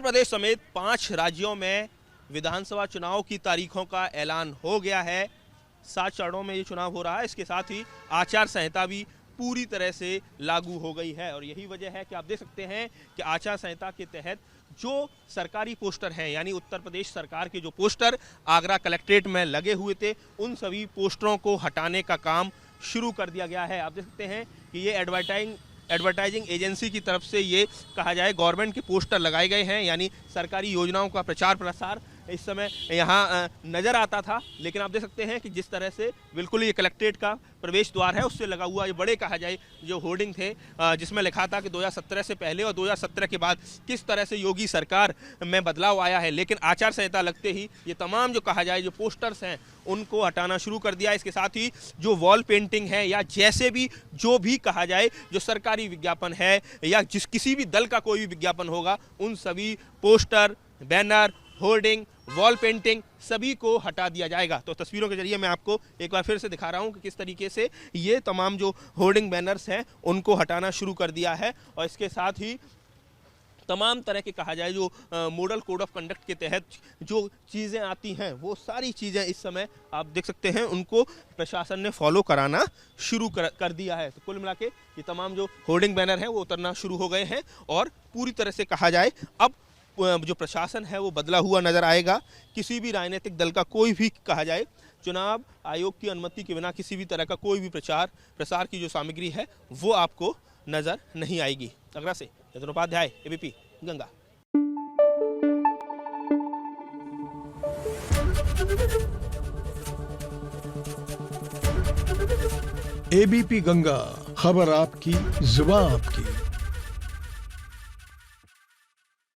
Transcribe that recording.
प्रदेश समेत 5 राज्यों में विधानसभा चुनाव की तारीखों का ऐलान हो गया है। 7 चरणों में ये चुनाव हो रहा है। इसके साथ ही आचार संहिता भी पूरी तरह से लागू हो गई है और यही वजह है कि आप देख सकते हैं कि आचार संहिता के तहत जो सरकारी पोस्टर हैं, यानी उत्तर प्रदेश सरकार के जो पोस्टर आगरा कलेक्ट्रेट में लगे हुए थे, उन सभी पोस्टरों को हटाने का काम शुरू कर दिया गया है। आप देख सकते हैं कि ये एडवर्टाइजिंग एजेंसी की तरफ से ये कहा जाए गवर्नमेंट के पोस्टर लगाए गए हैं, यानी सरकारी योजनाओं का प्रचार प्रसार इस समय यहाँ नज़र आता था। लेकिन आप देख सकते हैं कि जिस तरह से बिल्कुल ये कलेक्ट्रेट का प्रवेश द्वार है उससे लगा हुआ ये बड़े कहा जाए जो होर्डिंग थे, जिसमें लिखा था कि 2017 से पहले और 2017 के बाद किस तरह से योगी सरकार में बदलाव आया है। लेकिन आचार संहिता लगते ही ये तमाम जो कहा जाए जो पोस्टर्स हैं उनको हटाना शुरू कर दिया। इसके साथ ही जो वॉल पेंटिंग है या जैसे भी जो भी कहा जाए जो सरकारी विज्ञापन है या किसी भी दल का कोई भी विज्ञापन होगा, उन सभी poster, banner, hoarding, wall painting सभी को हटा दिया जाएगा। तो तस्वीरों के जरिए मैं आपको एक बार फिर से दिखा रहा हूं कि किस तरीके से ये तमाम जो होर्डिंग बैनर्स हैं उनको हटाना शुरू कर दिया है। और इसके साथ ही तमाम तरह के कहा जाए जो मॉडल कोड ऑफ कंडक्ट के तहत जो चीज़ें आती हैं वो सारी चीज़ें इस समय आप देख सकते हैं उनको प्रशासन ने फॉलो कराना शुरू कर दिया है। तो कुल मिला के ये तमाम जो होर्डिंग बैनर हैं वो उतरना शुरू हो गए हैं और पूरी तरह से कहा जाए अब जो प्रशासन है वो बदला हुआ नज़र आएगा। किसी भी राजनीतिक दल का कोई भी कहा जाए चुनाव आयोग की अनुमति के बिना किसी भी तरह का कोई भी प्रचार प्रसार की जो सामग्री है वो आपको नज़र नहीं आएगी। आगरा से यतन उपाध्याय, एबीपी गंगा। एबीपी गंगा, खबर आपकी, जुबान आपकी।